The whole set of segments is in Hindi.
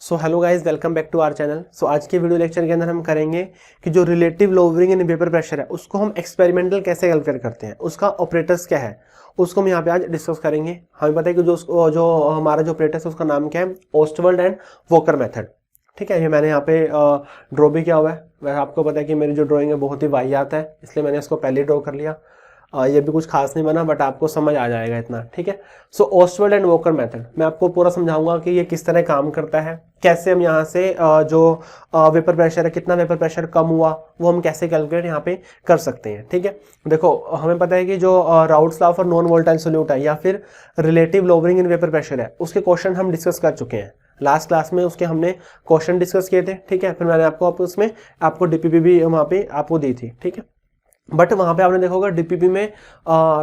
So hello guys, welcome back to our channel. So आज के वीडियो लेक्चर के अंदर हम करेंगे कि जो relative lowering in vapour pressure है उसको हम एक्सपेरिमेंटल कैसे कैलकुलेट करते हैं, उसका ऑपरेटर्स क्या है, उसको हम यहाँ पे आज डिस्कस करेंगे। हमें पता है कि जो हमारा जो ऑपरेटर्स है उसका नाम क्या है, ओस्टवर्ल्ड एंड वोकर मेथड। ठीक है, ये मैंने यहाँ पे ड्रॉ भी किया हुआ है। वैसे आपको पता है कि मेरी जो ड्राइंग है बहुत ही वाहियात है, इसलिए मैंने इसको पहले ड्रॉ कर लिया। ये भी कुछ खास नहीं बना, बट आपको समझ आ जाएगा इतना। ठीक है, सो ओस्टवर्ल्ड एंड वोकर मेथड मैं आपको पूरा समझाऊंगा कि ये किस तरह काम करता है, कैसे हम यहाँ से जो वेपर प्रेशर है, कितना वेपर प्रेशर कम हुआ वो हम कैसे कैलकुलेट यहाँ पे कर सकते हैं। ठीक है, देखो हमें पता है कि जो Raoult's law for non volatile solute है या फिर relative lowering in vapour pressure है, उसके क्वेश्चन हम डिस्कस कर चुके हैं लास्ट क्लास में। उसके हमने क्वेश्चन डिस्कस किए थे। ठीक है, फिर मैंने उसमें आपको डीपीपी भी वहाँ पे आपको दी थी। ठीक है, बट वहां पे आपने देखा होगा डीपीपी में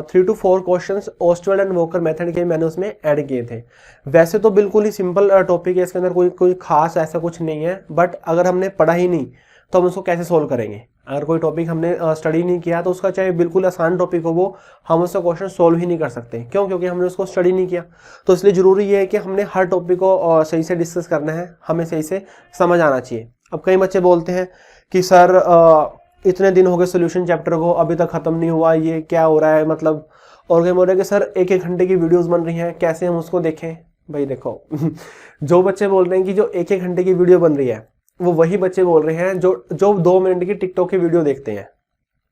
3 to 4 questions Ostwald and Walker method के मैंने उसमें ऐड किए थे। वैसे तो बिल्कुल ही सिंपल टॉपिक है, इसके अंदर कोई खास ऐसा कुछ नहीं है, बट अगर हमने पढ़ा ही नहीं तो हम उसको कैसे सोल्व करेंगे। अगर कोई टॉपिक हमने स्टडी नहीं किया तो उसका चाहे बिल्कुल आसान टॉपिक हो वो हम उसका क्वेश्चन सोल्व ही नहीं कर सकते। क्यों? क्योंकि हमने उसको स्टडी नहीं किया। तो इसलिए जरूरी ये है कि हमने हर टॉपिक को सही से डिस्कस करना है, हमें सही से समझ आना चाहिए। अब कई बच्चे बोलते हैं कि सर इतने दिन हो गए सोल्यूशन चैप्टर को, अभी तक खत्म नहीं हुआ, ये क्या हो रहा है, मतलब। और क्या बोल रहे हैं कि सर 1-1 घंटे की वीडियोस बन रही हैं, कैसे हम उसको देखें। भाई देखो जो बच्चे बोल रहे हैं कि जो 1-1 घंटे की वीडियो बन रही है, वो वही बच्चे बोल रहे हैं जो 2 मिनट की टिकटॉक की वीडियो देखते हैं,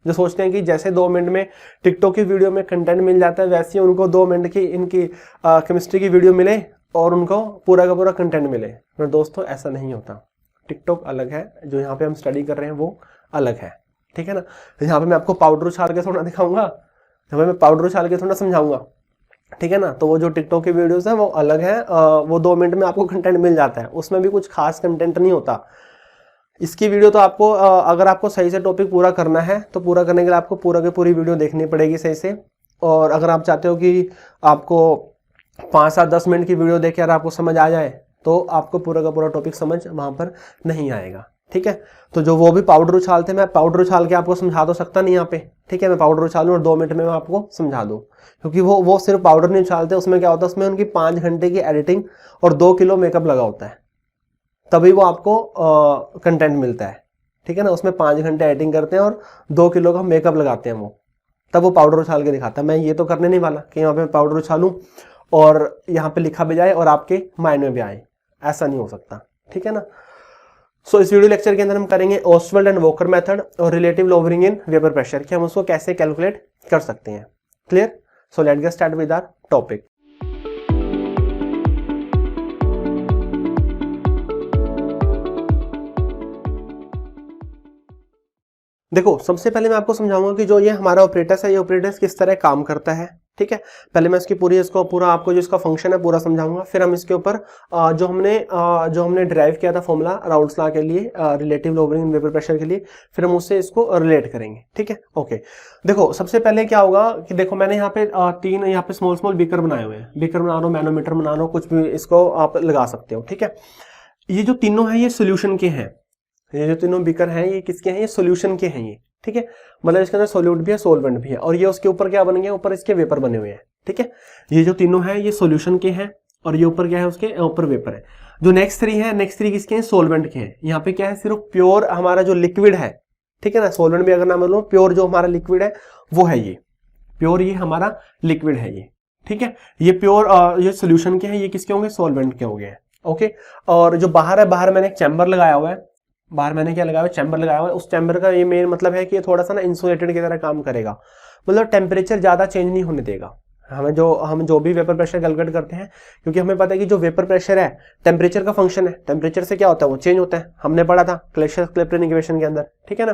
जो सोचते हैं कि जैसे 2 मिनट में टिकटॉक की वीडियो में कंटेंट मिल जाता है, वैसे ही उनको 2 मिनट की इनकी केमिस्ट्री की वीडियो मिले और उनको पूरा का पूरा कंटेंट मिले। पर दोस्तों ऐसा नहीं होता। टिकटॉक अलग है, जो यहाँ पे हम स्टडी कर रहे हैं वो अलग है। ठीक है ना, यहाँ पे मैं आपको पाउडर उछाल के थोड़ा दिखाऊंगा, यहाँ पे मैं पाउडर उछाल के थोड़ा समझाऊंगा। ठीक है ना, तो वो जो टिकटॉक की वीडियोस है वो अलग है। वो 2 मिनट में आपको कंटेंट मिल जाता है, उसमें भी कुछ खास कंटेंट नहीं होता। इसकी वीडियो तो आपको अगर आपको सही से टॉपिक पूरा करना है तो पूरा करने के लिए आपको पूरा की पूरी वीडियो देखनी पड़ेगी सही से। और अगर आप चाहते हो कि आपको 5-7-10 मिनट की वीडियो देख कर आपको समझ आ जाए तो आपको पूरा का पूरा टॉपिक समझ वहां पर नहीं आएगा। ठीक है, तो जो वो भी पाउडर उछालते हैं, मैं पाउडर उछाल के आपको समझा तो सकता नहीं यहाँ पे। ठीक है, मैं पाउडर उछालूं और 2 मिनट में मैं आपको समझा दूं, क्योंकि वो सिर्फ पाउडर नहीं उछालते, उसमें क्या होता है, उसमें उनकी 5 घंटे की एडिटिंग और 2 किलो मेकअप लगा होता है, तभी वो आपको कंटेंट मिलता है। ठीक है ना, उसमें 5 घंटे एडिटिंग करते हैं और 2 किलो का मेकअप लगाते हैं वो, तब वो पाउडर उछाल के दिखाता है। मैं ये तो करने नहीं वाला कि यहाँ पे पाउडर उछालूं और यहाँ पे लिखा भी जाए और आपके माइंड में भी आए, ऐसा नहीं हो सकता। ठीक है ना, सो इस वीडियो लेक्चर के अंदर हम करेंगे ओस्टवर्ल्ड एंड वोकर मेथड और relative lowering in vapour pressure कि हम उसको कैसे कैलकुलेट कर सकते हैं। Clear? So let's get start with our topic. देखो सबसे पहले मैं आपको समझाऊंगा कि जो ये हमारा ऑपरेटर्स है, ये ऑपरेटर्स किस तरह काम करता है। ठीक है, पहले मैं इसको पूरा आपको जो इसका फंक्शन है पूरा समझाऊंगा, फिर हम इसके ऊपर जो हमने डिराइव किया था फॉर्मूला राउल्ट्स लॉ के लिए, relative lowering in vapour pressure के लिए, फिर हम उससे इसको रिलेट करेंगे। ठीक है, ओके। देखो सबसे पहले क्या होगा कि देखो मैंने यहाँ पे 3 यहाँ पे स्मॉल बीकर बनाए हुए हैं, बीकर बना लो, मैनोमीटर बना लो, कुछ भी इसको आप लगा सकते हो। ठीक है, ये जो तीनों है ये सोल्यूशन के हैं, ये जो तीनों बीकर हैं ये किसके हैं, ये सॉल्यूशन के हैं ये। ठीक है, मतलब इसके अंदर सॉल्यूट भी है, सॉल्वेंट भी है, और ये उसके ऊपर क्या बन गया, ऊपर इसके वेपर बने हुए हैं। ठीक है, ये जो तीनों हैं ये सॉल्यूशन के हैं और ये ऊपर क्या है, उसके ऊपर वेपर है। जो नेक्स्ट 3 है, नेक्स्ट 3 किसके हैं, सॉल्वेंट के हैं। यहाँ पे क्या है, सिर्फ प्योर हमारा जो लिक्विड है। ठीक है ना, सॉल्वेंट भी अगर ना बोलो, प्योर जो हमारा लिक्विड है वो है ये प्योर, ये हमारा लिक्विड है ये। ठीक है, ये प्योर ये सोल्यूशन के हैं, ये किसके होंगे, सॉल्वेंट के हो गए। ओके, और जो बाहर है, बाहर मैंने एक चैम्बर लगाया हुआ है, बाहर मैंने क्या लगाया हुआ है, चैम्बर लगाया हुआ है। उस चैम्बर का ये मेन मतलब है कि ये थोड़ा सा ना इंसुलेटेड की तरह काम करेगा, मतलब टेम्परेचर ज्यादा चेंज नहीं होने देगा। हम जो भी वेपर प्रेशर कैलकुलेट करते हैं, क्योंकि हमें पता है कि जो वेपर प्रेशर है टेम्परेचर का फंक्शन है, टेम्परेचर से क्या होता है, वो चेंज होता है, हमने पढ़ा था क्लेपेरॉन इक्वेशन के अंदर। ठीक है ना,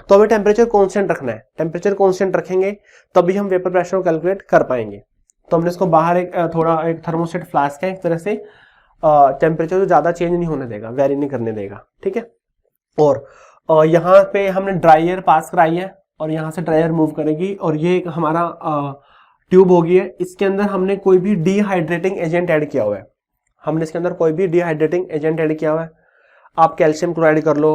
तो हमें टेम्परेचर कांस्टेंट रखना है, टेम्परेचर कांस्टेंट रखेंगे तभी हम वेपर प्रेशर को कैलकुलेट कर पाएंगे। तो हमने इसको बाहर एक थर्मोस्टेट फ्लास्क है, एक तरह से टेम्परेचर जो ज्यादा चेंज नहीं होने देगा, वेरी नहीं करने देगा। ठीक है, और यहाँ पे हमने ड्राई एयर पास कराई है और यहाँ से ड्राई एयर मूव करेगी और ये एक हमारा ट्यूब होगी है। इसके अंदर हमने कोई भी डिहाइड्रेटिंग एजेंट ऐड किया हुआ है, हमने इसके अंदर कोई भी डिहाइड्रेटिंग एजेंट ऐड किया हुआ है। आप कैल्शियम क्लोराइड कर लो,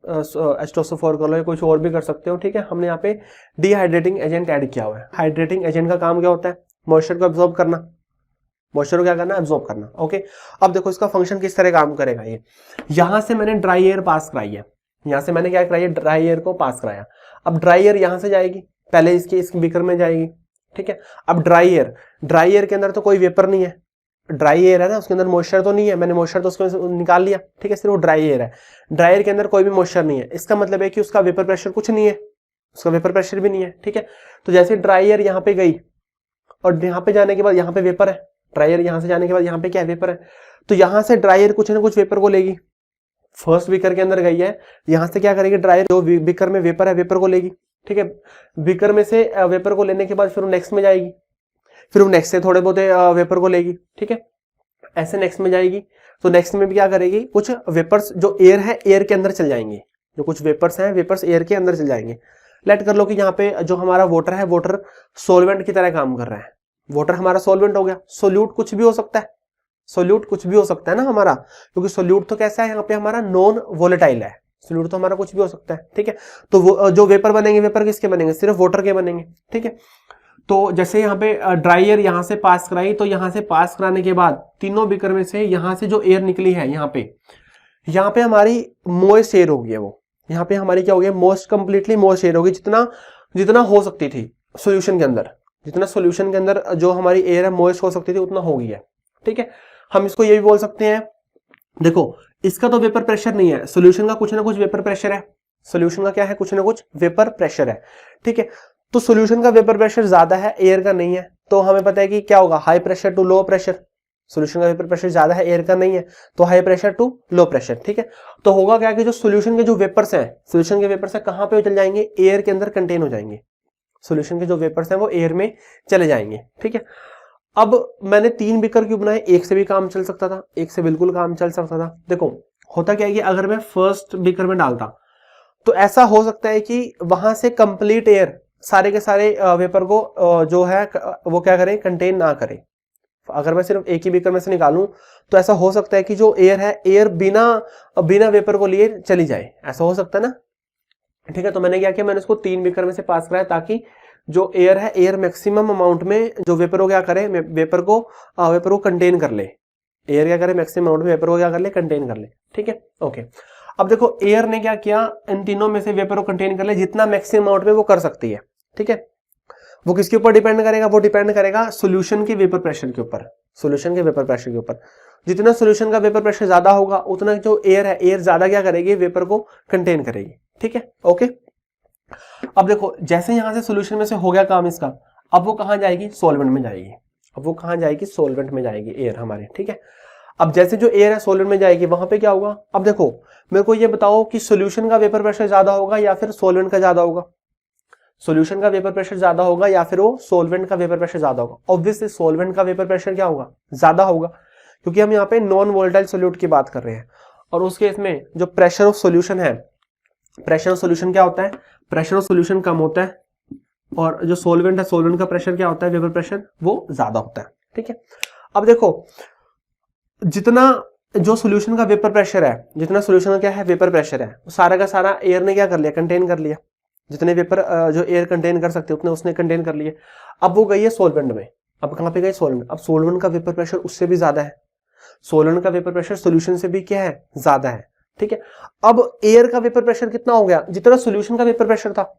H2SO4 कर लो, या कुछ और भी कर सकते हो। ठीक है, हमने यहाँ पे डिहाइड्रेटिंग एजेंट ऐड किया हुआ है। हाइड्रेटिंग एजेंट का काम क्या होता है, मॉइस्चर को एब्जॉर्ब करना। मॉइस्चर को क्या करना, एब्जॉर्ब करना। ओके, अब देखो इसका फंक्शन किस तरह काम करेगा। ये यहां से मैंने ड्राई एयर पास कराई है, यहां से मैंने क्या कराई है, ड्राई एयर को पास कराया। अब ड्राई एयर यहां से जाएगी, पहले इस बीकर में जाएगी, ठीक है। अब ड्राई एयर के अंदर तो कोई वेपर नहीं है, ड्राई एयर है ना, उसके अंदर मॉइस्चर तो नहीं है, मैंने मॉइस्चर तो उसको निकाल लिया, ठीक है, सिर्फ वो ड्राई एयर है। ड्राई एयर के अंदर कोई भी मॉइस्चर नहीं है, इसका मतलब है कि उसका वेपर प्रेशर कुछ नहीं है, उसका वेपर प्रेशर भी नहीं है, ठीक है। तो जैसे ड्राई एयर यहाँ पे गई और यहाँ पे जाने के बाद यहाँ पे वेपर है, ड्राई एयर यहाँ से जाने के बाद यहाँ पे क्या है, वेपर है। तो यहाँ से ड्राई एयर कुछ ना कुछ वेपर को लेगी, फर्स्ट बीकर के अंदर गई है, यहाँ से क्या करेगी, ड्राई एयर जो बीकर में वेपर है वेपर को लेगी, ठीक है। बीकर में से वेपर को लेने के बाद फिर वो नेक्स्ट में जाएगी, फिर वो नेक्स्ट से थोड़े बहुत वेपर को लेगी, ठीक है, ऐसे नेक्स्ट में जाएगी। तो नेक्स्ट में भी क्या करेगी, कुछ वेपर्स जो एयर है एयर के अंदर चल जाएंगे, जो कुछ वेपर्स हैं वेपर्स एयर के अंदर चल जाएंगे। लेट कर लो कि यहाँ पे जो हमारा वाटर है, वाटर सोलवेंट की तरह काम कर रहा है, वाटर हमारा सोलवेंट हो गया। सोल्यूट कुछ भी हो सकता है, सोल्यूट कुछ भी हो सकता है ना हमारा, क्योंकि सोल्यूट तो कैसा है, यहाँ पे हमारा नॉन वोलेटाइल है, सोल्यूट तो हमारा कुछ भी हो सकता है, ठीक है। तो वो जो वेपर बनेंगे, वेपर किसके बनेंगे, सिर्फ वाटर के बनेंगे, ठीक है। तो जैसे यहाँ पे ड्राई एयर यहाँ से पास कराई, तो यहाँ से पास कराने के बाद तीनों बीकर में से यहाँ से जो एयर निकली है, यहाँ पे हमारी मोइस्ट एयर होगी, वो यहाँ पे हमारी क्या होगी, मोस्ट कंप्लीटली मोइस्ट एयर होगी, जितना हो सकती थी सोल्यूशन के अंदर, जितना सोल्यूशन के अंदर जो हमारी एयर है मोइस्ट हो सकती थी उतना हो गई है, ठीक है। हम इसको ये भी बोल सकते हैं, देखो इसका तो वेपर प्रेशर नहीं है, सोल्यूशन का कुछ ना कुछ वेपर प्रेशर है, सोल्यूशन का क्या है, कुछ ना कुछ वेपर प्रेशर है, ठीक है। तो सोल्यूशन का वेपर प्रेशर ज्यादा है, एयर का नहीं है, तो हमें पता है कि क्या होगा, high pressure to low pressure. Solution का वेपर प्रेशर ज्यादा है, एयर का नहीं है, तो high pressure to low pressure, ठीक है। तो होगा क्या कि जो सोल्यूशन के जो वेपर्स हैं, सोल्यूशन के वेपर्स हैं कहां पे चल जाएंगे, एयर के अंदर कंटेन हो जाएंगे, सोल्यूशन के जो वेपर्स हैं वो एयर में चले जाएंगे, ठीक है। अब मैंने 3 बीकर क्यों बनाए, एक से भी काम चल सकता था, एक से बिल्कुल काम चल सकता था। देखो होता क्या है कि अगर मैं फर्स्ट बीकर में डालता तो ऐसा हो सकता है कि वहां से कंप्लीट एयर सारे के सारे वेपर को जो है वो क्या करें, कंटेन ना करें। अगर मैं सिर्फ एक ही बीकर में से निकालूं तो ऐसा हो सकता है कि जो एयर है, एयर बिना वेपर को लिए चली जाए, ऐसा हो सकता है ना, ठीक है। तो मैंने क्या किया, मैंने उसको 3 बीकर में से पास कराया ताकि जो एयर है, एयर मैक्सिमम अमाउंट में जो वेपर को क्या करे, वेपर को कंटेन कर ले, एयर क्या करे, मैक्सिमम अमाउंट में वेपर को क्या कर ले, कंटेन कर ले, ठीक है। ओके, अब देखो एयर ने क्या किया, इन तीनों में से वेपर को कंटेन कर ले जितना मैक्सिमम अमाउंट में वो कर सकती है, ठीक है। वो किसके ऊपर डिपेंड करेगा, वो डिपेंड करेगा सोल्यूशन के वेपर प्रेशर के ऊपर, सोल्यूशन के वेपर प्रेशर के ऊपर। जितना सोल्यूशन का वेपर प्रेशर ज्यादा होगा उतना जो एयर है, एयर ज्यादा क्या करेगी, वेपर को कंटेन करेगी, ठीक है। ओके, अब देखो जैसे यहां से सोल्यूशन में से हो गया काम इसका, अब वो कहां जाएगी, सॉल्वेंट में जाएगी, अब वो कहां जाएगी, सॉल्वेंट में जाएगी एयर हमारी, ठीक है। अब जैसे जो एयर है सॉल्वेंट में जाएगी, वहां पे क्या होगा, अब देखो मेरे को ये बताओ कि सोल्यूशन का वेपर प्रेशर ज्यादा होगा या फिर सॉल्वेंट का ज्यादा होगा, सोल्यूशन का वेपर प्रेशर ज्यादा होगा या फिर वो सॉल्वेंट का वेपर प्रेशर ज्यादा होगा। ऑब्वियसली सॉल्वेंट का वेपर प्रेशर क्या होगा, ज्यादा होगा, क्योंकि हम यहाँ पे नॉन वोलेटाइल सोल्यूट की बात कर रहे हैं। और उस केस में जो प्रेशर ऑफ सोल्यूशन है, प्रेशर ऑफ सोल्यूशन क्या होता है, प्रेशर ऑफ सोल्यूशन कम होता है, और जो सॉल्वेंट है, सॉल्वेंट का प्रेशर क्या होता है, वेपर प्रेशर वो ज्यादा होता है, ठीक है। अब देखो जितना जो सोल्यूशन का वेपर प्रेशर है, जितना सोल्यूशन का क्या है, वेपर प्रेशर है, सारा का सारा एयर ने क्या कर लिया, कंटेन कर लिया, जितने वेपर जो एयर कंटेन कर सकते उतने उसने कंटेन कर लिए। अब वो गई है सॉल्वेंट में, अब कहां पे गई, सॉल्वेंट। अब सॉल्वेंट का वेपर प्रेशर उससे भी ज्यादा है, सॉल्वेंट का वेपर प्रेशर सोल्यूशन से भी क्या है, ज्यादा है, ठीक है। अब एयर का वेपर प्रेशर कितना हो गया, जितना सोल्यूशन का वेपर प्रेशर था,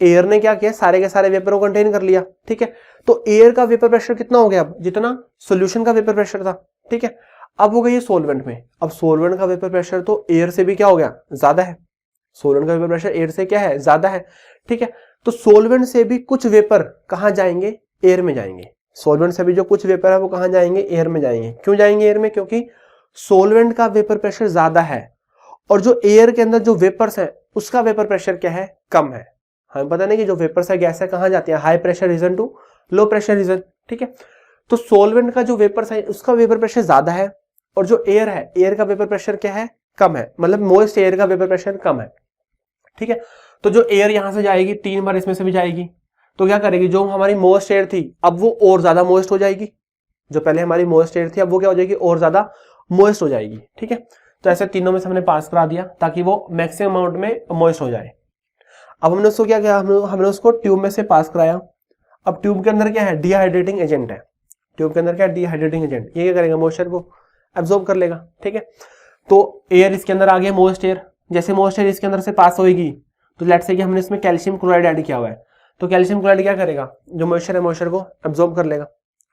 एयर ने क्या किया, सारे के सारे वेपर को कंटेन कर लिया, ठीक है। तो एयर का वेपर प्रेशर कितना हो गया, जितना सोल्यूशन का वेपर प्रेशर था, ठीक है। अब वो गई है सॉल्वेंट में, अब सॉल्वेंट का वेपर प्रेशर तो एयर से भी क्या हो गया, ज्यादा है, सॉल्वेंट का वेपर प्रेशर एयर से क्या है, ज्यादा है, ठीक है। तो सॉल्वेंट से भी कुछ वेपर कहां जाएंगे, एयर में जाएंगे, सॉल्वेंट से भी जो कुछ वेपर है वो कहां जाएंगे, एयर में जाएंगे। क्यों जाएंगे एयर में, क्योंकि सॉल्वेंट का वेपर प्रेशर ज्यादा है और जो एयर के अंदर जो वेपर्स है उसका वेपर प्रेशर क्या है, कम है। हमें पता नहीं कि जो वेपर्स है, गैस है, कहां जाती है, high pressure region to low pressure region, ठीक है। तो सॉल्वेंट का जो वेपर्स है उसका वेपर प्रेशर ज्यादा है और जो एयर है, एयर का वेपर प्रेशर क्या है, कम है, मतलब मोइस्ट एयर का वेपर प्रेशर कम है, ठीक है। तो जो एयर यहां से जाएगी 3 बार इसमें से भी जाएगी, तो क्या करेगी, जो हमारी मोइस्ट एयर थी अब वो और ज्यादा मोइस्ट हो जाएगी, जो पहले हमारी मोइस्ट एयर थी अब वो क्या हो जाएगी, और ज्यादा मोइस्ट हो जाएगी, ठीक है। तो ऐसे तीनों में से हमने पास करा दिया ताकि वो मैक्सिमम अमाउंट में मोइस्ट हो जाए। अब हमने उसको क्या किया, हमने उसको ट्यूब में से पास कराया। अब ट्यूब के अंदर क्या है, डिहाइड्रेटिंग एजेंट है, ट्यूब के अंदर क्या डिहाइड्रेटिंग एजेंट, ये क्या करेगा मॉइस्चर को एब्जॉर्ब कर लेगा। ठीक है, तो एयर इसके अंदर आ गया, मोस्ट एयर, जैसे मोस्ट एयर इसके अंदर से पास होगी तो लेट्स से कि हमने इसमें कैल्शियम क्लोराइड ऐड किया हुआ है, तो कैल्शियम क्लोराइड क्या करेगा, जो मॉइस्चर है मॉइस्चर को एब्जॉर्ब कर लेगा।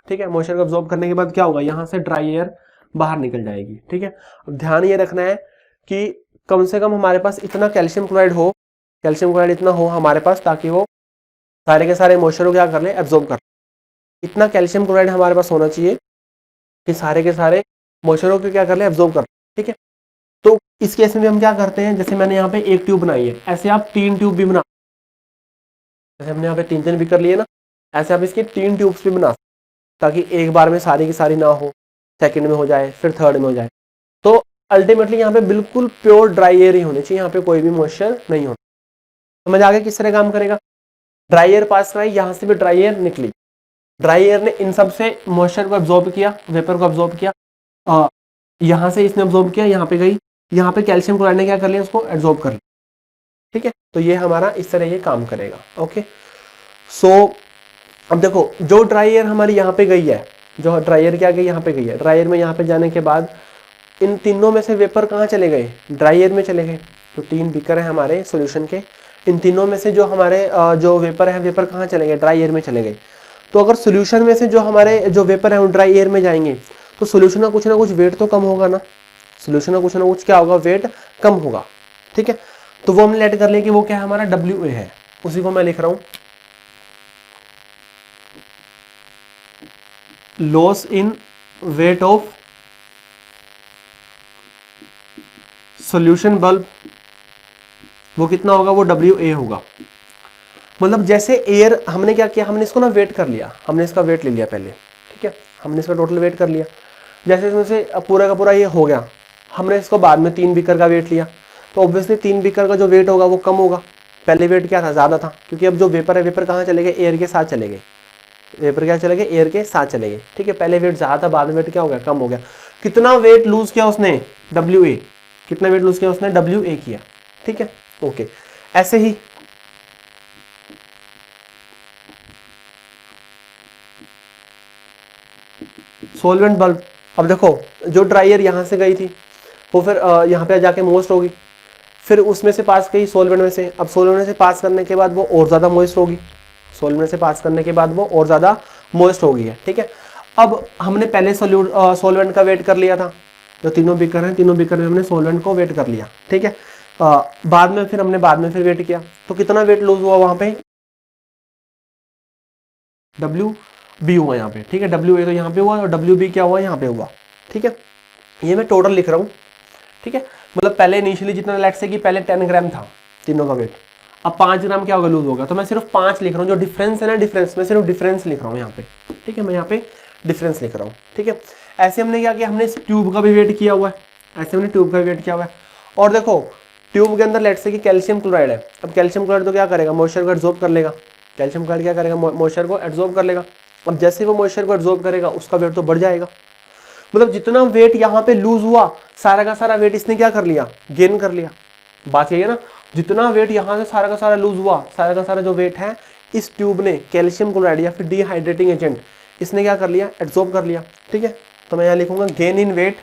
ठीक है, मॉइस्चर को एब्जॉर्ब करने के बाद क्या होगा, यहाँ से ड्राई एयर बाहर निकल जाएगी। ठीक है, अब ध्यान ये रखना है कि कम से कम हमारे पास इतना कैल्शियम क्लोराइड हो, कैल्शियम क्लोराइड इतना हो हमारे पास ताकि वो सारे के सारे मॉइस्चर को क्या कर ले, एब्जॉर्ब कर ले। इतना कैल्शियम क्लोराइड हमारे पास होना चाहिए कि सारे के सारे मॉइस्चर को क्या कर ले, एब्जॉर्ब कर ले। ठीक है, तो इस केस में हम क्या करते हैं, जैसे मैंने यहाँ पे एक ट्यूब बनाई है, ऐसे आप 3 ट्यूब भी बना, जैसे हमने यहाँ पे 3 बीकर लिए ना, ऐसे आप इसके 3 ट्यूब्स भी बना, ताकि एक बार में सारी की सारी ना हो, सेकंड में हो जाए, फिर थर्ड में हो जाए। तो अल्टीमेटली यहाँ पे बिल्कुल प्योर ड्राई एयर ही होनी चाहिए, यहाँ पे कोई भी मॉइस्चर नहीं होना। समझ आ गया किस तरह काम करेगा, ड्राई एयर पास कराई, यहाँ से भी ड्राई एयर निकली, ड्राई एयर ने इन सब से मॉइस्चर को एब्जॉर्ब किया, वेपर को एब्जॉर्ब किया, यहाँ से इसने एब्जॉर्ब किया, यहाँ पे गई, यहाँ पे कैल्शियम क्लोराइड ने क्या कर लिया, उसको एब्जॉर्ब कर लिया। ठीक है, तो ये हमारा इस तरह ये काम करेगा। ओके, सो अब देखो जो ड्राई एयर हमारी यहाँ पे गई है, जो ड्राई एयर क्या गई यहाँ पे गई है, ड्राई एयर में यहाँ पे जाने के बाद इन तीनों में से वेपर कहाँ चले गए, ड्राई एयर में चले गए। तो 3 बीकर है हमारे सॉल्यूशन के, इन तीनों में से जो हमारे जो वेपर है, वेपर कहाँ चले गए, ड्राई एयर में चले गए। तो अगर सॉल्यूशन में से जो हमारे जो वेपर है वो ड्राई एयर में जाएंगे तो सॉल्यूशन का कुछ ना कुछ वेट तो कम होगा ना, सॉल्यूशन का कुछ ना कुछ क्या होगा, वेट कम होगा। ठीक है, तो वो हमने लेट कर लिया कि वो क्या है हमारा WA है, उसी को मैं लिख रहा हूं, loss in weight of solution bulb, वो कितना होगा, वो WA होगा। मतलब जैसे एयर हमने क्या किया, हमने इसको ना वेट कर लिया, हमने इसका वेट ले लिया पहले। ठीक है, हमने इसका टोटल वेट कर लिया, जैसे इसमें से पूरा का पूरा ये हो गया, हमने इसको बाद में 3 बीकर का वेट लिया, तो ऑब्वियसली 3 बीकर का जो वेट होगा वो कम होगा, पहले वेट क्या था, ज़्यादा था, क्योंकि अब जो वेपर है, वेपर कहाँ चले गए, एयर के साथ चले गए, वेपर क्या चले गए, एयर के साथ चले गए। ठीक है, पहले वेट ज़्यादा था, बाद में वेट क्या हो गया, कम हो गया। कितना वेट लूज किया उसने, WA, कितना वेट लूज किया उसने, WA किया। ठीक है, ओके, ऐसे ही सॉल्वेंट बल्ब। अब देखो जो ड्राई एयर यहाँ से गई थी वो फिर यहाँ पे जाके मोस्ट होगी, फिर उसमें से पास गई सॉल्वेंट में से, अब सॉल्वेंट में से पास करने के बाद वो और ज़्यादा मोइस्ट होगी, सॉल्वेंट में से पास करने के बाद वो और ज़्यादा मोइस्ट हो गई है। ठीक है, अब हमने पहले सॉल्वेंट का वेट कर लिया था, जो तीनों बीकर हैं, तीनों बीकर में हमने सॉल्वेंट को वेट कर लिया। ठीक है, बाद में फिर हमने वेट किया, तो कितना वेट लूज हुआ वहाँ पे, WB हुआ यहाँ पे। ठीक है, WA तो यहाँ पे हुआ और WB क्या हुआ, यहाँ पे हुआ। ठीक है, ये मैं टोटल लिख रहा हूँ। ठीक है, मतलब पहले इनिशियली जितना लेट्स से कि पहले 10 ग्राम था तीनों का वेट, अब 5 ग्राम क्या होगा, लूज होगा, तो मैं सिर्फ 5 लिख रहा हूँ, जो डिफरेंस है ना, डिफरेंस मैं सिर्फ डिफरेंस लिख रहा हूँ यहाँ पे। ठीक है, मैं यहाँ पे डिफरेंस लिख रहा हूँ। ठीक है, ऐसे हमने क्या किया, हमने इस ट्यूब का भी वेट किया हुआ है, ऐसे हमने ट्यूब का भी वेट किया हुआ है। और देखो ट्यूब के अंदर लेट्स से कि कैल्शियम क्लोराइड है, अब कैल्शियम क्लोराइड तो क्या करेगा, मॉइस्चर को एब्जॉर्ब कर लेगा, कैल्शियम क्लोराइड क्या करेगा, मॉइस्चर को एब्जॉर्ब कर लेगा। अब जैसे वो मॉइस्चर को एब्जॉर्ब करेगा उसका वेट तो बढ़ जाएगा, मतलब जितना वेट यहाँ पे लूज हुआ सारा का सारा वेट इसने क्या कर लिया, गेन कर लिया। बात यही है ना, जितना वेट यहाँ से सारा का सारा लूज हुआ, सारा का सारा जो वेट है इस ट्यूब ने कैल्शियम क्लोराइड या फिर डिहाइड्रेटिंग एजेंट इसने क्या कर लिया, एब्जॉर्ब कर लिया। ठीक है, तो मैं यहाँ लिखूंगा gain in weight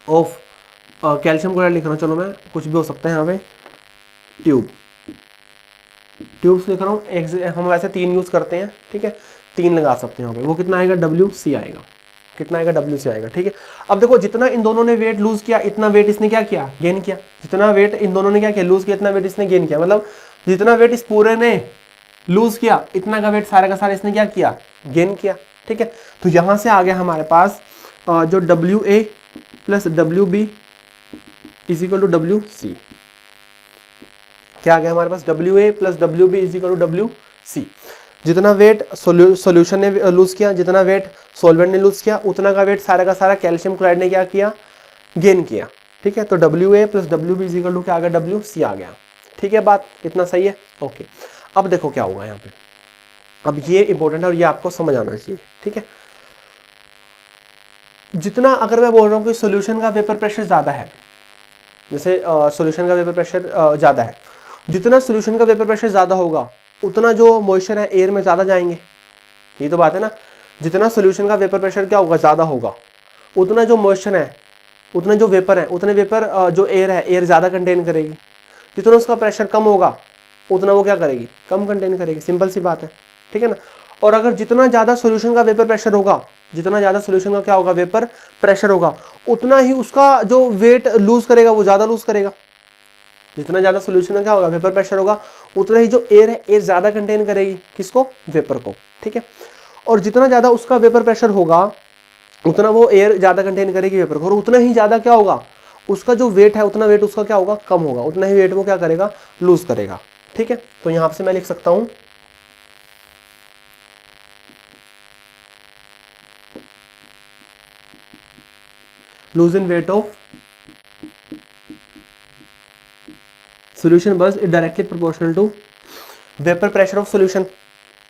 of calcium chloride लिख रहा हूँ, चलो मैं कुछ भी हो सकता है यहाँ पे, ट्यूब्स लिख रहा हूँ, हम वैसे 3 यूज करते हैं। ठीक है, 3 लगा सकते हैं यहाँ पे, वो कितना आएगा, WC आएगा, कितना आएगा, WC आएगा। ठीक है, अब देखो जितना इन दोनों ने वेट लूज किया इतना वेट इसने क्या किया, गेन किया, जितना वेट इन दोनों ने क्या किया, लूज किया, इतना वेट इसने गेन किया, मतलब जितना वेट इस पूरे ने लूज किया इतना का वेट सारा का सारा इसने क्या किया, गेन किया। ठीक है, तो यहां से आ गया हमारे पास जो WA plus WB is equal to WC, क्या आ गया हमारे पास, WA plus WB is equal to WC। जितना वेट सॉल्यूशन ने लूज किया, जितना वेट सॉल्वेंट ने लूज किया, उतना का वेट सारा का सारा कैल्शियम क्लोराइड ने क्या किया, गेन किया। ठीक है, तो WA plus WB is equal to क्या आ गया, WC आ गया। ठीक है, बात इतना सही है। ओके, अब देखो क्या होगा यहाँ पे, अब ये इंपॉर्टेंट है और ये आपको समझ आना चाहिए। ठीक है, जितना अगर मैं बोल रहा हूँ कि सॉल्यूशन का वेपर प्रेशर ज़्यादा है, जैसे सॉल्यूशन का वेपर प्रेशर ज़्यादा है, जितना सॉल्यूशन का वेपर प्रेशर ज़्यादा होगा उतना जो मॉइस्चर है एयर में ज़्यादा जाएंगे, ये तो बात है ना। जितना सोल्यूशन का वेपर प्रेशर क्या होगा, ज़्यादा होगा, उतना जो मॉइस्चर है, उतना जो वेपर है, उतने वेपर जो एयर है, एयर ज़्यादा कंटेन करेगी। जितना उसका प्रेशर कम होगा उतना वो क्या करेगी, कम कंटेन करेगी। सिंपल सी बात है, ठीक है ना। और अगर जितना ज़्यादा सोल्यूशन का वेपर प्रेशर होगा, जितना ज़्यादा सोल्यूशन का क्या होगा, वेपर प्रेशर होगा, उतना ही उसका जो वेट लूज करेगा वो ज़्यादा लूज करेगा। जितना ज़्यादा सोल्यूशन का क्या होगा, वेपर प्रेशर होगा, उतना ही जो एयर है, एयर ज़्यादा कंटेन करेगी, किसको, वेपर को, ठीक है। और जितना ज़्यादा उसका वेपर प्रेशर होगा उतना वो एयर ज़्यादा कंटेन करेगी वेपर को, और उतना ही ज़्यादा क्या होगा, उसका जो वेट है, उतना वेट उसका क्या होगा, कम होगा, उतना ही वेट वो क्या करेगा, लूज करेगा, ठीक है। तो यहां से मैं लिख सकता हूं loss in weight of solution बस is directly proportional to vapour pressure of solution,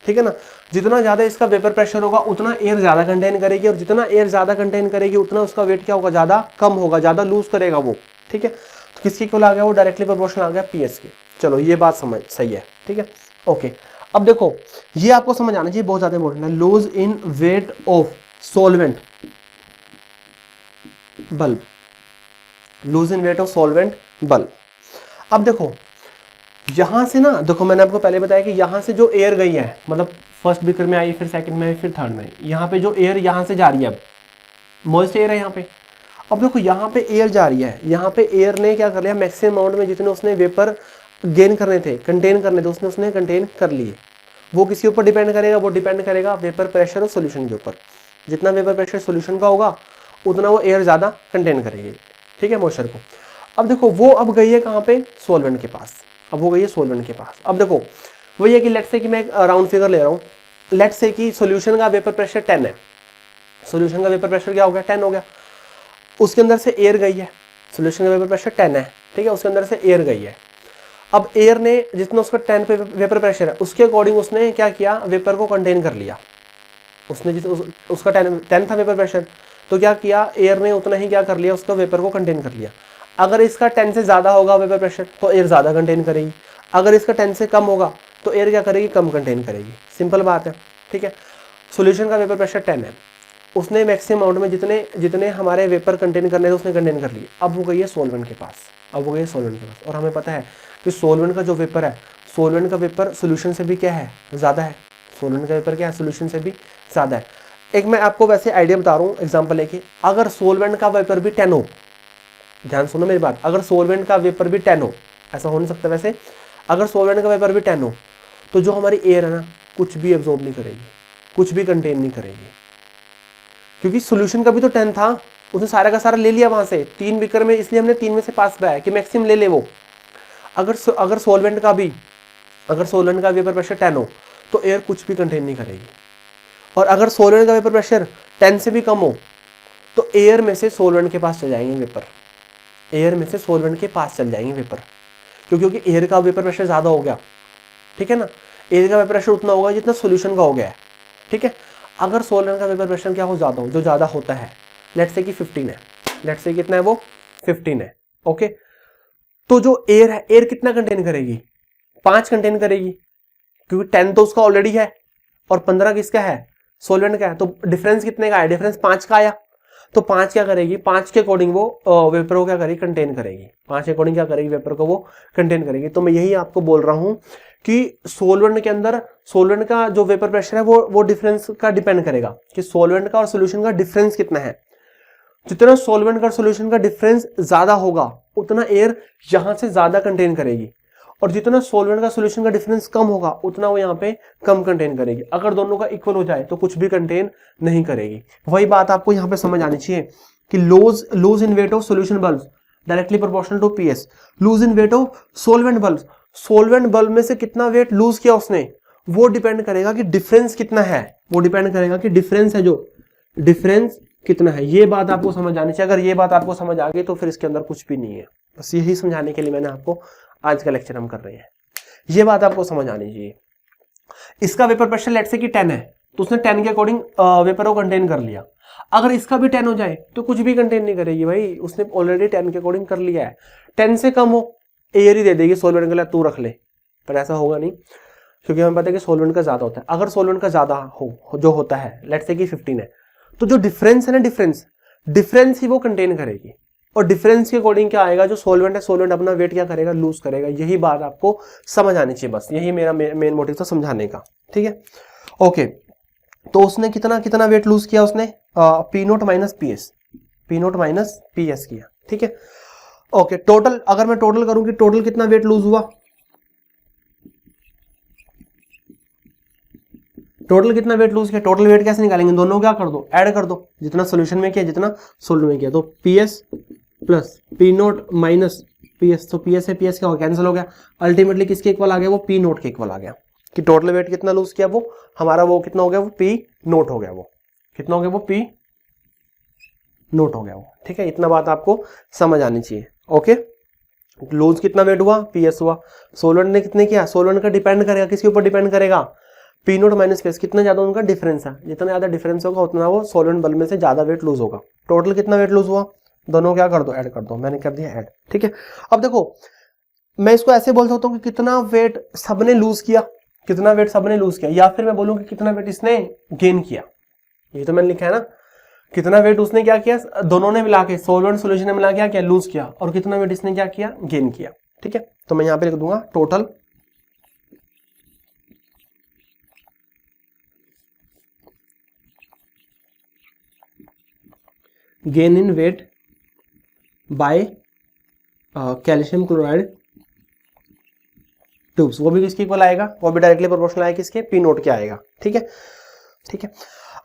ठीक है ना। जितना ज्यादा इसका वेपर प्रेशर होगा उतना एयर ज्यादा कंटेन करेगी, और जितना एयर ज्यादा कंटेन करेगी उतना उसका वेट क्या होगा, ज्यादा कम होगा, ज्यादा लूज करेगा वो, ठीक है। तो किसकी इक्वल आ गया, वो डायरेक्टली प्रोपोर्शनल आ गया पीएस के। चलो ये बात समझ सही है, ठीक है, ओके। अब देखो ये आपको समझ आना चाहिए, बहुत ज्यादा इंपॉर्टेंट है। Lose in weight of solvent bulb, lose in weight of solvent bulb. अब देखो यहां से ना, देखो मैंने आपको पहले बताया कि यहां से जो एयर गई है, मतलब फर्स्ट बीकर में आई, फिर सेकंड में आई, फिर थर्ड में, यहाँ पे जो एयर यहां से जा रही है, अब मॉइस्ट एयर है यहाँ पे। अब देखो यहाँ पे एयर जा रही है, यहाँ पे एयर ने क्या कर लिया, मैक्सिमम अमाउंट में जितने उसने वेपर गेन करने थे, कंटेन करने थे, उसने कंटेन कर लिए। वो किसी ऊपर डिपेंड करेगा, वो डिपेंड करेगा वेपर प्रेशर और सोल्यूशन के ऊपर। जितना वेपर प्रेशर सोल्यूशन का होगा उतना वो एयर ज्यादा कंटेन करेगी, ठीक है, मॉइस्चर को। अब देखो वो अब गई है कहाँ पे, सोल्वेंट के पास। अब वो गई है सोल्वेंट के पास। अब देखो वही है कि लेट्स से कि मैं एक राउंड फिगर ले रहा हूँ, लेट्स से कि सॉल्यूशन का वेपर प्रेशर 10 है, सॉल्यूशन का वेपर प्रेशर क्या हो गया, 10 हो गया। उसके अंदर से एयर गई है, सॉल्यूशन का वेपर प्रेशर 10 है, ठीक है, उसके अंदर से एयर गई है। अब एयर ने जितना उसका 10 पे वेपर प्रेशर है उसके अकॉर्डिंग उसने क्या किया, वेपर को कंटेन कर लिया। उसने उसका 10 था वेपर प्रेशर, तो क्या किया, एयर ने उतना ही क्या कर लिया, उसका वेपर को कंटेन कर लिया। अगर इसका 10 से ज्यादा होगा वेपर प्रेशर तो एयर ज्यादा कंटेन करेगी, अगर इसका 10 से कम होगा तो एयर क्या करेगी, कम कंटेन करेगी। सिंपल बात है, ठीक है। सॉल्यूशन का वेपर प्रेशर 10 है, उसने मैक्सिमम अमाउंट में जितने जितने हमारे वेपर कंटेन करने थे उसने कंटेन कर लिए। अब वो गई है सोल्वेंट के पास, अब वो गई है सोल्वेंट के पास। और हमें पता है कि सोल्वेंट का जो वेपर है, सोल्वेंट का वेपर सोल्यूशन से भी क्या है, ज्यादा है। सोल्वेंट का वेपर क्या है, सोल्यूशन से भी ज्यादा है। एक मैं आपको वैसे आइडिया बता रहा हूँ एग्जाम्पल लेके, अगर सोल्वेंट का वेपर भी 10 हो, ध्यान सुनो मेरी बात, अगर सोल्वेंट का वेपर भी 10 हो, ऐसा हो नहीं सकता वैसे, अगर सोल्वेंट का वेपर भी 10 हो तो जो हमारी एयर है ना, कुछ भी एब्जॉर्ब नहीं करेगी, कुछ भी कंटेन नहीं करेगी, क्योंकि सोल्यूशन का भी तो 10 था, उसने सारा का सारा ले लिया वहां से 3 बीकर में, इसलिए हमने 3 में से पास कराया कि मैक्सिमम ले ले वो। अगर सोल्वेंट का भी, अगर सोल्वेंट का वेपर प्रेशर 10 हो तो एयर कुछ भी कंटेन नहीं करेगी। और अगर सोल्वेंट का वेपर प्रेशर 10 से भी कम हो तो एयर में से सोल्वेंट के पास चल जाएंगे वेपर, एयर में से सोल्वेंट के पास चल जाएंगे वेपर, क्योंकि एयर का वेपर प्रेशर ज्यादा हो गया, ठीक है ना। एयर का वेपर प्रेशर उतना होगा जितना सोल्यूशन का हो गया है, ठीक है। अगर सोल्वेंट का वेपर प्रेशर क्या हो, ज्यादा हो, जो ज्यादा होता है, लेट्स से कि 15 है, लेट्स से कितना है वो 15 है, ओके। तो जो एयर है, एयर कितना कंटेन करेगी, 5 कंटेन करेगी, क्योंकि 10 तो उसका ऑलरेडी है और 15 किसका है, सोल्वेंट का है। तो डिफरेंस कितने का है, डिफरेंस 5 का आया, तो 5 क्या करेगी, 5 के अकॉर्डिंग वो वेपर को क्या करेगी, कंटेन करेगी, 5 के अकॉर्डिंग क्या करेगी, वेपर को वो कंटेन करेगी। तो मैं यही आपको बोल रहा हूं कि सोल्वेंट के अंदर, सोल्वेंट का जो वेपर प्रेशर है वो डिफरेंस का डिपेंड करेगा कि सोल्वेंट का और सोल्यूशन का डिफरेंस कितना है। जितना सोल्वेंट का और सोल्यूशन का डिफरेंस ज्यादा होगा उतना एयर यहां से ज्यादा कंटेन करेगी, और जितना सोल्वेंट का सोल्यूशन का डिफरेंस कम होगा उतना वो यहाँ पे कम कंटेन करेगी। अगर दोनों का इक्वल हो जाए तो कुछ भी कंटेन नहीं करेगी। वही बात आपको यहाँ पे समझ आनी चाहिए कि lose in weight of solution bulb directly proportional to PS, lose in weight of solvent bulb, solvent bulb में से कितना वेट लूज किया उसने, वो डिपेंड करेगा कि डिफरेंस कितना है, वो डिपेंड करेगा कि डिफरेंस है, जो डिफरेंस कितना है। ये बात आपको समझ आनी चाहिए। अगर ये बात आपको समझ आ गई तो फिर इसके अंदर कुछ भी नहीं है। बस यही समझाने के लिए मैंने आपको आज का लेक्चर हम कर रहे हैं। ये बात आपको समझ आनी चाहिए। इसका वेपर प्रेशर लेट्स से कि 10 है, तो उसने 10 के अकॉर्डिंग वेपर को कंटेन कर लिया। अगर इसका भी 10 हो जाए तो कुछ भी कंटेन नहीं करेगी भाई, उसने ऑलरेडी 10 के अकॉर्डिंग कर लिया है। 10 से कम हो एयर ही दे देगी सोल्वेंट के लिए, तू रख ले, पर ऐसा होगा नहीं। क्योंकि हमें पता है कि सोलवेंट का ज्यादा होता है। अगर सोलवेंट का ज्यादा हो जो होता है, लेट्स से कि 15 है, तो जो डिफरेंस है ना, डिफरेंस ही वो कंटेन करेगी। और डिफरेंस के अकॉर्डिंग क्या आएगा, जो सोलवेंट है सोलवेंट अपना वेट क्या करेगा, लूज करेगा। यही बात आपको समझ आनी चाहिए, बस यही मेरा मेन मोटिव था समझाने का। ठीक है, ओके। तो उसने कितना वेट लूज किया, उसने P note minus P S किया। ठीक है, ओके। टोटल अगर मैं टोटल करूं कि टोटल कितना वेट लूज हुआ, टोटल कितना वेट लूज किया, टोटल वेट कैसे निकालेंगे, दोनों क्या कर दो, ऐड कर दो, जितना सोल्यूशन में किया जितना सोल्ड में किया। तो P S plus P note minus P S, तो पी एस से पी एस क्या हो, कैंसिल हो गया। अल्टीमेटली किसके इक्वल आ गया, वो पी नोट के इक्वल आ गया। कि टोटल वेट कितना लूज किया, वो हमारा वो कितना हो गया, वो पी नोट हो गया। वो कितना हो गया, वो पी नोट हो गया वो। ठीक है, इतना बात आपको समझ आनी चाहिए। ओके, लूज कितना वेट हुआ, पी एस हुआ। सोलवेंट ने कितने किया, सोलवेंट का डिपेंड करेगा, किसके ऊपर डिपेंड करेगा, P note minus P S. कितना ज्यादा उनका डिफरेंस है, जितना ज्यादा डिफरेंस होगा उतना वो सोलवेंट बल्ब में से ज्यादा वेट लूज होगा। टोटल कितना वेट लूज हुआ, दोनों क्या कर दो, ऐड कर दो। मैंने कर दिया ऐड। ठीक है, अब देखो मैं इसको ऐसे बोल सकता हूँ कि कितना वेट सबने लूज किया, कितना वेट सबने लूज किया, या फिर मैं बोलूँ कि कितना वेट इसने गेन किया। ये तो मैंने लिखा है ना, कितना वेट उसने क्या किया, दोनों ने मिला के, सोलवेंट सोल्यूशन ने मिला के क्या लूज किया, और कितना वेट इसने क्या किया, गेन किया। ठीक है, तो मैं यहां पे लिख दूंगा total gain in weight by calcium chloride tubes. वो भी किसके इक्वल आएगा, वो भी डायरेक्टली प्रोपोर्शनल आएगा किसके, पी नोट के आएगा। ठीक है, ठीक है।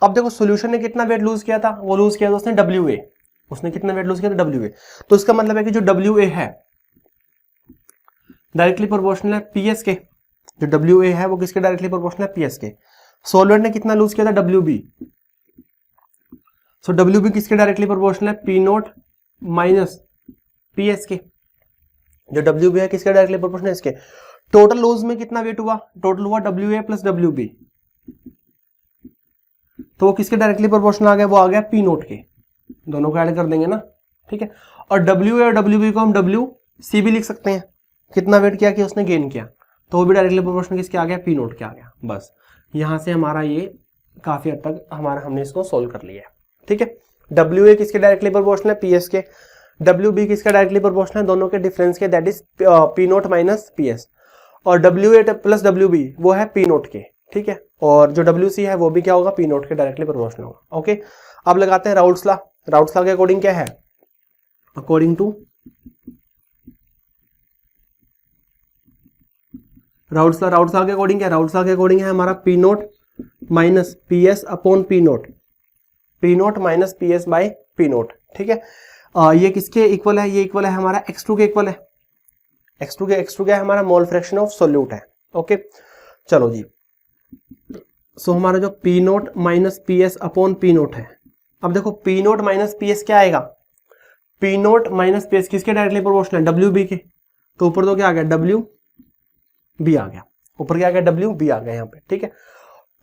अब देखो सोल्यूशन ने कितना वेट लूज किया था, वो लूज किया था उसने डब्ल्यू ए। उसने कितना वेट लूज किया था, डब्ल्यू ए। तो इसका मतलब है कि जो डब्ल्यू ए है डायरेक्टली प्रोपोर्शनल है पी एस के। जो डब्ल्यू ए है वो किसके डायरेक्टली प्रोपोर्शनल है, पी एस के। सोलवेंट ने कितना लूज किया था, W B. So W B किसके डायरेक्टली प्रोपोर्शनल है, P note minus P S के। जो डब्ल्यू बी है किसके डायरेक्टली प्रोपोर्शनल है, इसके। टोटल लूज में कितना वेट हुआ, टोटल हुआ W A plus W B. तो वो किसके डायरेक्टली प्रोपोर्शनल आ गया, वो आ गया पी नोट के। दोनों को ऐड कर देंगे ना। ठीक है, और डब्ल्यू ए और डब्ल्यू बी को हम डब्ल्यू सी भी लिख सकते हैं। कितना वेट किया कि उसने गेन किया, तो वो भी डायरेक्टली प्रोपोर्शनल किसके आ गया, पी नोट के आ गया। बस यहां से हमारा ये काफी हद तक हमने इसको सोल्व कर लिया है। ठीक है, डब्ल्यू ए किसके डायरेक्टली प्रोपोर्शनल है, पी एस के। डब्ल्यू बी किसके डायरेक्टली प्रोपोर्शनल है, दोनों के डिफरेंस के, that is P note minus P S. और W A plus W B वो है पी नोट के। ठीक है, और जो डब्ल्यू सी है वो भी क्या होगा, पी नोट के डायरेक्टली प्रोपोर्शनल होगा। ओके, अब लगाते हैं राउट्स लॉ। राउट्स लॉ के अकॉर्डिंग क्या है, अकॉर्डिंग टू राउट्स लॉ के अकॉर्डिंग क्या है, राउट्स लॉ के अकॉर्डिंग है हमारा P note minus P S upon P note minus P S by P note. ठीक है, ये किसके इक्वल है, ये इक्वल है हमारा x2 के इक्वल है। x2 क्या है हमारा, मोल फ्रैक्शन ऑफ सोल्यूट है। ओके, चलो जी। सो हमारा जो P note minus P S upon P note है। अब देखो P note minus P S क्या आएगा, P note minus P S किसके डायरेक्टली प्रोपोर्शनल है, डब्ल्यू बी के। तो ऊपर तो क्या आ गया, डब्ल्यू बी आ गया, ऊपर क्या आ गया, डब्ल्यू बी आ गया यहाँ पे। ठीक है,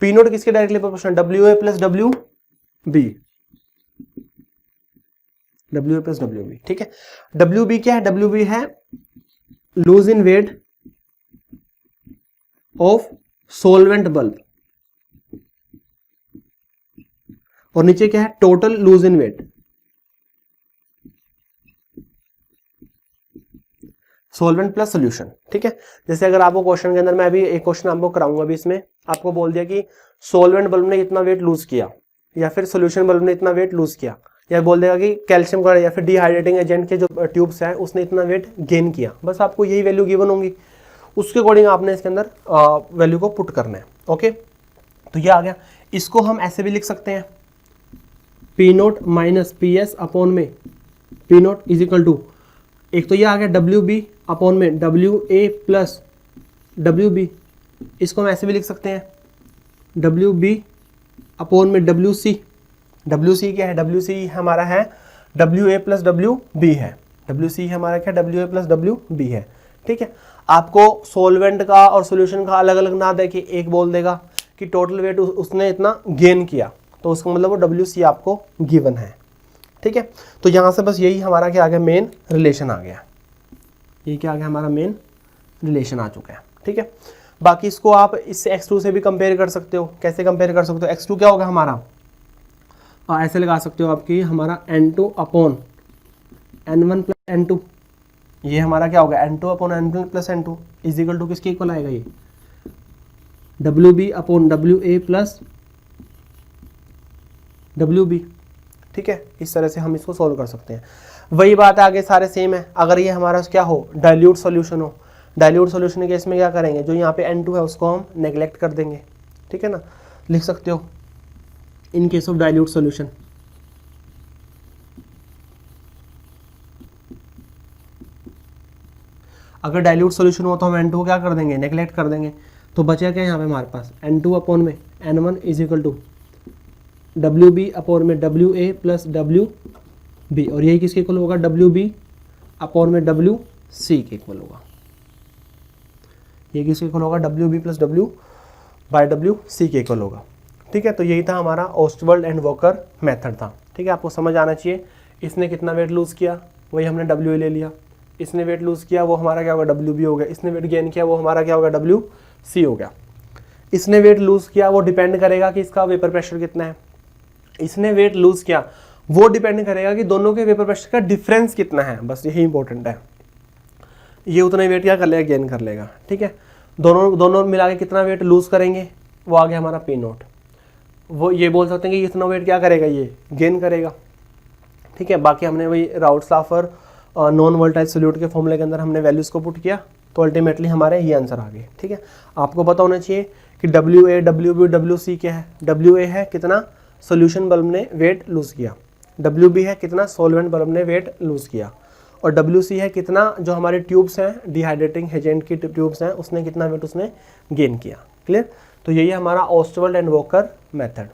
पी नोट किसके directly proportional, W A plus W B, W A plus W B. ठीक है, डब्ल्यू बी क्या है, डब्ल्यू बी है lose in weight of solvent bulb, और नीचे क्या है, total lose in weight, solvent plus solution. ठीक है, जैसे अगर आपको क्वेश्चन के अंदर मैं अभी एक क्वेश्चन आपको कराऊंगा, अभी इसमें आपको बोल दिया कि सोलवेंट बल्ब ने इतना वेट लूज किया, या फिर सोल्यूशन बल्ब ने इतना वेट लूज किया, या बोल देगा कि कैल्शियम क्लोराइड या फिर डिहाइड्रेटिंग एजेंट के जो ट्यूब्स हैं उसने इतना वेट गेन किया। बस आपको यही वैल्यू गिवन होंगी, उसके अकॉर्डिंग आपने इसके अंदर वैल्यू को पुट करना है। ओके, तो ये आ गया। इसको हम ऐसे भी लिख सकते हैं, P note minus P S upon में P nought is equal to, एक तो ये आ गया डब्ल्यू बी अपॉन में W A plus W B. इसको हम ऐसे भी लिख सकते हैं, डब्ल्यू बी अपॉन में डब्ल्यू सी। डब्ल्यू सी क्या है, डब्ल्यू सी हमारा है W A plus W B है। डब्ल्यू सी हमारा क्या, W A plus W B है। ठीक है, आपको सोलवेंट का और सोल्यूशन का अलग अलग ना दे कि एक बोल देगा कि टोटल वेट उसने इतना गेन किया, तो उसका मतलब वो डब्ल्यू सी आपको गिवन है। ठीक है, तो यहां से बस यही हमारा क्या आ गया, मेन रिलेशन आ गया। ये क्या आ गया, हमारा मेन रिलेशन आ चुका है। ठीक है, बाकी इसको आप इससे x2 से भी कंपेयर कर सकते हो। कैसे कंपेयर कर सकते हो? x2 क्या होगा हमारा, ऐसे लगा सकते हो आपकी हमारा n2 upon n1 plus n2, ये हमारा क्या होगा n2 upon n1 plus n2 is equal to किसके इक्वल आएगा, ये WB upon WA plus WB। ठीक है, इस तरह से हम इसको सॉल्व कर सकते हैं। वही बात है, आगे सारे सेम है। अगर ये हमारा क्या हो, डाइल्यूट सॉल्यूशन हो, डाइल्यूट सॉल्यूशन के केस में क्या करेंगे, जो यहाँ पे n2 है उसको हम नेग्लेक्ट कर देंगे। ठीक है ना, लिख सकते हो in case of dilute solution. अगर डाइल्यूट सॉल्यूशन हो तो हम n2 को क्या कर देंगे, नेग्लेक्ट कर देंगे। तो बचा क्या यहाँ पे हमारे पास, n2 अपॉन में n1 is equal to WB upon में WA प्लस WB, और यही किसके इक्वल होगा, WB अपॉन में WC के इक्वल होगा। ये किसके इक्वल होगा, WB plus W by WC के इक्वल होगा। ठीक है, तो यही था हमारा ओस्टवर्ल्ड एंड वॉकर मेथड था। ठीक है, आपको समझ आना चाहिए। इसने कितना वेट लूज़ किया, वही हमने WA ले लिया। इसने वेट लूज़ किया, वो हमारा क्या होगा, WB हो गया। इसने वेट गेन किया, वो हमारा क्या होगा, WC हो गया। इसने वेट लूज़ किया, वो डिपेंड करेगा कि इसका वेपर प्रेशर कितना है। इसने वेट लूज़ किया, वो डिपेंड करेगा कि दोनों के वेपर प्रेशर का डिफरेंस कितना है। बस यही इंपॉर्टेंट है। ये उतना ही वेट क्या कर लेगा, गेन कर लेगा। ठीक है, दोनों मिला के कितना वेट लूज़ करेंगे, वो आ गया हमारा P0। वो ये बोल सकते हैं कि इतना वेट क्या करेगा, ये गेन करेगा। ठीक है, बाकी हमने वही राउल्ट-साफर नॉन वोलेटाइल सॉल्यूट के फॉर्मूले के अंदर हमने वैल्यूज़ को पुट किया, तो अल्टीमेटली हमारे ये आंसर आ गए। ठीक है, आपको पता होना चाहिए कि WA, WB, WC क्या है। WA है कितना सॉल्यूशन बल्ब ने वेट लूज़ किया, WB है कितना सॉल्वेंट बल्ब ने वेट लूज़ किया, और WC है कितना जो हमारे ट्यूब्स हैं, डिहाइड्रेटिंग एजेंट की ट्यूब्स हैं, उसने कितना वेट उसने गेन किया। क्लियर? तो यही हमारा ओस्टवर्ल्ड एंड वॉकर मेथड।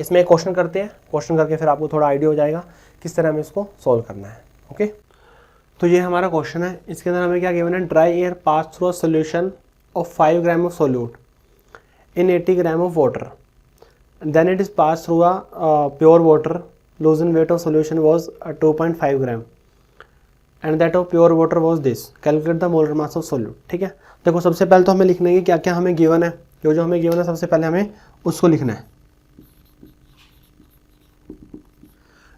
इसमें एक क्वेश्चन करते हैं, क्वेश्चन करके फिर आपको थोड़ा आइडिया हो जाएगा किस तरह हमें इसको सॉल्व करना है। ओके, तो ये हमारा क्वेश्चन है। इसके अंदर हमें क्या गिवन है, dry air pass through a solution of 5 gram of solute in 80 gram of water, then it is pass through a pure water, lose in weight of solution was 2.5 gram and that of pure water was this, calculate the molar mass of solute. ठीक है, देखो सबसे पहले तो हमें लिखना है कि क्या क्या हमें गिवन है। जो हमें गिवन है सबसे पहले हमें उसको लिखना है।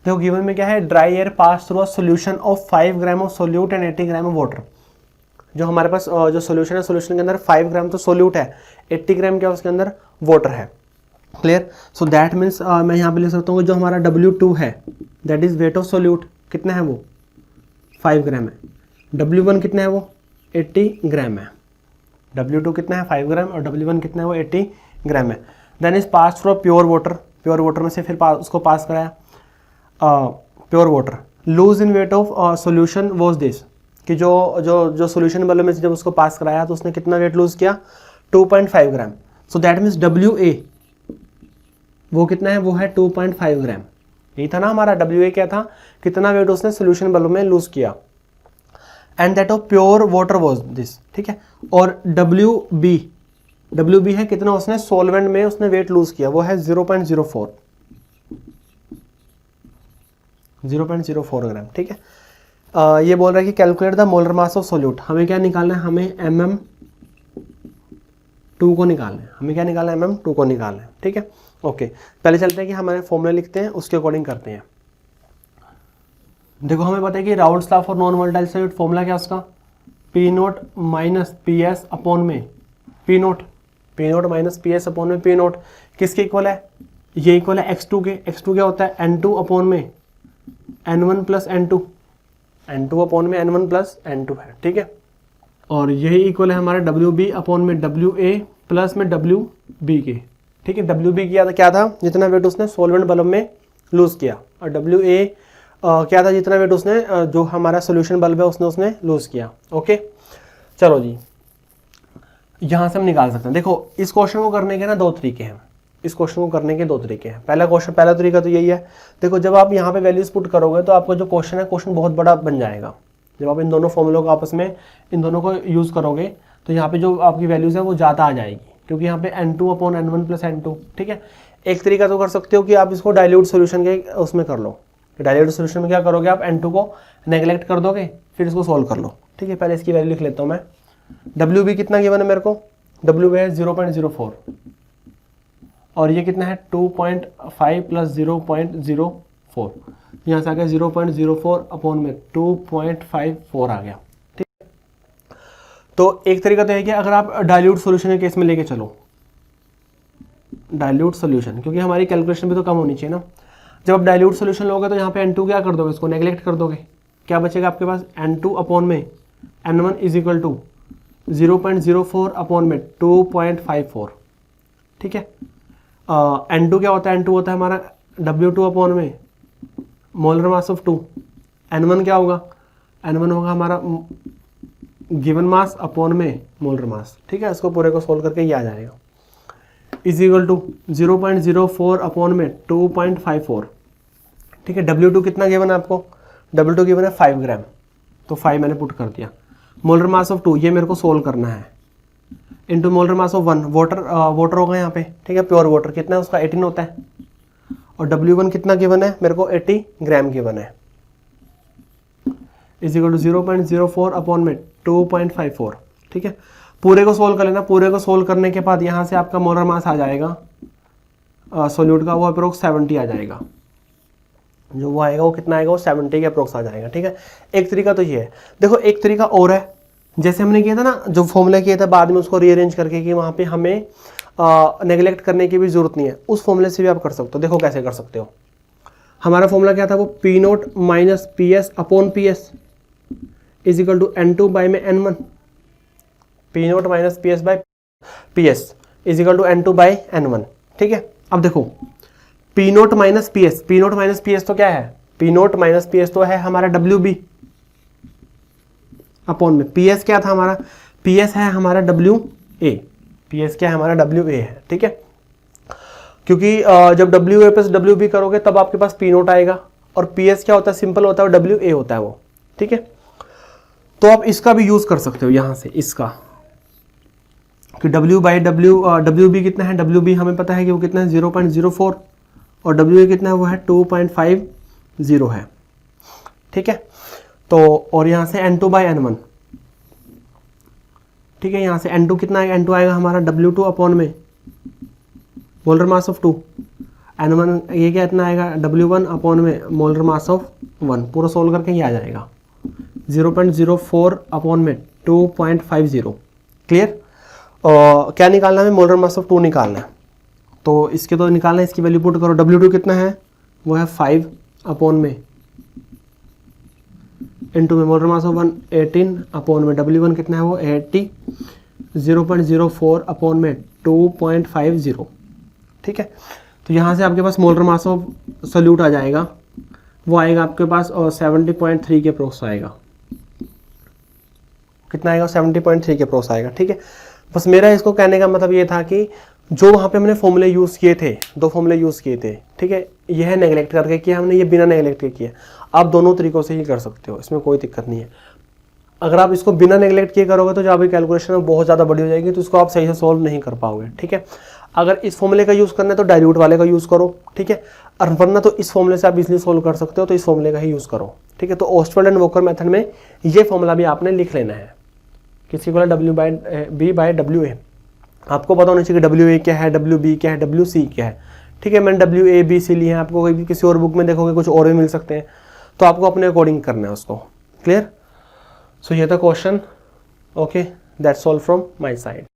देखो गिवन में क्या है, dry air pass through a solution of 5 gram of solute and 80 gram of water. जो हमारे पास जो सोल्यूशन है, सोल्यूशन के अंदर 5 ग्राम तो सोल्यूट है, 80 ग्राम क्या उसके अंदर वाटर है। क्लियर? सो दैट मीन्स मैं यहाँ पे लिख सकता हूँ जो हमारा W2 है, that is weight of solute, कितना है वो 5 ग्राम है। W1 कितना है वो 80 ग्राम है। W2 कितना है 5 ग्राम और W1 कितना है वो 80 ग्राम है। Then is pass through pure water, pure water में से फिर उसको पास कराया pure water, lose in weight of solution was this, कि जो सोल्यूशन वाले में से जब उसको पास कराया तो उसने कितना वेट लूज किया 2.5 ग्राम। सो दैट मीन्स WA वो कितना है, वो है 2.5 ग्राम। यही था ना हमारा WA क्या था, कितना वेट उसने सोल्यूशन बल्ब में लूज किया, and that of pure water was this. ठीक है, और WB है कितना उसने सॉल्वेंट में उसने वेट लूज किया, वो है 0.04 ग्राम। ठीक है, ये बोल रहा है कि calculate the molar mass of solute. हमें क्या निकालना है, हमें MM2 को निकालना है। हमें क्या निकालना है, MM2 को निकालना है। ठीक है, ओके, पहले चलते हैं कि हमारे फॉर्मूले लिखते हैं, उसके अकॉर्डिंग करते हैं। देखो हमें पता है कि Raoult's law for non volatile solute formula क्या है उसका, P0 माइनस PS अपॉन में P0 माइनस PS अपॉन में P0 किसके इक्वल है, ये इक्वल है X2 के। X2 क्या होता है, N2 अपॉन में N1 प्लस N2 अपॉन में N1 प्लस N2 है। ठीक है, और यही इक्वल है हमारा WB अपॉन में WA प्लस में WB के। ठीक है, WB किया था क्या था, जितना वेट उसने सॉल्वेंट बल्ब में लूज किया, और WA क्या था, जितना वेट उसने जो हमारा सोल्यूशन बल्ब है उसने लूज किया। ओके, चलो जी, यहाँ से हम निकाल सकते हैं। देखो इस क्वेश्चन को करने के ना दो तरीके हैं। इस क्वेश्चन को करने के दो तरीके हैं। पहला तरीका तो यही है, देखो जब आप यहाँ पे वैल्यूज पुट करोगे तो आपका जो क्वेश्चन है, क्वेश्चन बहुत बड़ा बन जाएगा। जब आप इन दोनों फॉर्मूलों को आपस में इन दोनों को यूज़ करोगे तो यहाँ पे जो आपकी वैल्यूज़ है वो ज़्यादा आ जाएगी, क्योंकि यहाँ पे N2 upon N1 plus N2। ठीक है, एक तरीका तो कर सकते हो कि आप इसको डाइल्यूट सोल्यूशन के उसमें कर लो। डाइल्यूट सोल्यूशन में क्या करोगे, आप N2 को नेगलेक्ट कर दोगे, फिर इसको सोल्व कर लो। ठीक है, पहले इसकी वैल्यू लिख लेता हूँ मैं। WB कितना गिवन है मेरे को, W है 0.04 और ये कितना है 2.5 प्लस 0.04, यहाँ से आ गया 0.04 अपॉन में 2.54 आ गया। ठीक है, तो एक तरीका तो है कि अगर आप डाइल्यूट सॉल्यूशन के केस में लेके चलो, डाइल्यूट सॉल्यूशन, क्योंकि हमारी कैलकुलेशन भी तो कम होनी चाहिए ना। जब आप डाइल्यूट सॉल्यूशन लोगे तो यहाँ पे N2 क्या कर दोगे, इसको नेगलेक्ट कर दोगे, क्या बचेगा आपके पास N2 अपॉन में N1 is equal to 0.04 upon में 2.54। ठीक है, N2 क्या होता है, N2 होता है हमारा W2 अपॉन में मोलर मास ऑफ 2। N1 क्या होगा, N1 होगा हमारा गिवन मास अपॉन में मोलर मास। ठीक है, इसको पूरे को सोल्व करके ये आ जाएगा इज इक्वल टू 0.04 अपॉन में 2.54। ठीक है, W2 कितना गिवन है आपको, W2 गिवन है 5 ग्राम, तो 5 मैंने पुट कर दिया। मोलर मास ऑफ 2 ये मेरे को सोल्व करना है, into molar mass of 1, water होगा यहाँ पे। ठीक है, प्योर वाटर कितना है उसका 18 होता है, और W1 कितना गिवन है मेरे को 80 ग्राम गिवन है, इज इक्वल टू 0.04 अपॉन में 2.54। ठीक है, पूरे को सोल्व कर लेना। पूरे को सोल्व करने के बाद यहाँ से आपका मोलर मास आ जाएगा सोल्यूट का, वो अप्रोक्स 70 आ जाएगा, जो वो आएगा वो कितना आएगा, वो 70 के अप्रोक्स आ जाएगा। ठीक है, एक तरीका तो ये है। देखो एक तरीका और है, जैसे हमने किया था ना, जो फॉर्मूला किया था बाद में उसको रीअरेंज करके कि वहाँ पे हमें नेगलेक्ट करने की भी जरूरत नहीं है, उस फॉर्मूले से भी आप कर सकते हो। देखो कैसे कर सकते हो, हमारा फॉर्मूला क्या था, वो P0 minus PS upon PS is equal to N2 by में N1। P0 minus PS by PS is equal to N2 by N1। ठीक है, अब देखो P0 minus PS, P0 minus PS तो क्या है, P0 माइनस PS तो है हमारा WB अपॉन में PS क्या था हमारा, PS है हमारा WA, PS क्या है हमारा WA है। ठीक है, क्योंकि जब WA प्लस WB करोगे तब आपके पास P0 आएगा, और PS क्या होता है, सिंपल होता है, WA होता है वो। ठीक है, तो आप इसका भी यूज कर सकते हो यहाँ से, इसका कि W बाई WB कितना है, WB हमें पता है कि वो कितना है 0.04, और WA कितना है वो है 2.50 है। ठीक है, तो और यहाँ से N2 बाई N1। ठीक है, यहाँ से N2 कितना आएगा, N2 आएगा हमारा W2 अपॉन में मोलर मास ऑफ 2, N1 ये क्या इतना आएगा W1 अपॉन में मोलर मास ऑफ 1। पूरा सोल्व करके ये आ जाएगा 0.04 अपॉन में 2.50। क्लियर, क्या निकालना है, मोलर मास ऑफ 2 निकालना है, तो इसके तो निकालना है, इसकी वैल्यू पुट करो। W2 कितना है, वो है 5 अपॉन में इनटू में मोलर मास ऑफ 1 18 अपॉन में W1 कितना है वो 80, 0.04 अपॉन में 2.50। ठीक है, तो यहाँ से आपके पास मोलर मास ऑफ सोल्यूट आ जाएगा, वो आएगा आपके पास 70.3 के अप्रोक्स आएगा। कितना आएगा, 70.3 के अप्रोक्स आएगा। ठीक है, बस मेरा इसको कहने का मतलब ये था कि जो वहाँ पे हमने फॉर्मूले यूज़ किए थे, 2 फॉर्मूले यूज़ किए थे। ठीक है, यह है नेगलेक्ट करके किया हमने, ये बिना नेगलेक्ट के किया। आप दोनों तरीक़ों से ही कर सकते हो, इसमें कोई दिक्कत नहीं है। अगर आप इसको बिना नेगलेक्ट किए करोगे तो जो आपकी कैलकुलेशन है बहुत ज़्यादा बड़ी हो जाएगी, तो इसको आप सही से सॉल्व नहीं कर पाओगे। ठीक है, अगर इस फॉर्मूले का यूज़ करना है तो डाइल्यूट वाले का यूज़ करो। ठीक है, और वरना तो इस फॉर्मूले से आप इजीली सॉल्व कर सकते हो, तो इस फॉर्मूले का ही यूज़ करो। ठीक है, तो ऑस्टवर्ड एंड वोकर मेथड में ये फॉर्मूला भी आपने लिख लेना है, किसी को W बाई WA। आपको पता होना चाहिए कि WA क्या है, WB क्या है, WC क्या है। ठीक है, मैंने WABC लिए हैं, आपको कोई किसी और बुक में देखोगे कुछ और भी मिल सकते हैं, तो आपको अपने अकॉर्डिंग करना है उसको। क्लियर, सो ये था question. Okay, that's all from my side.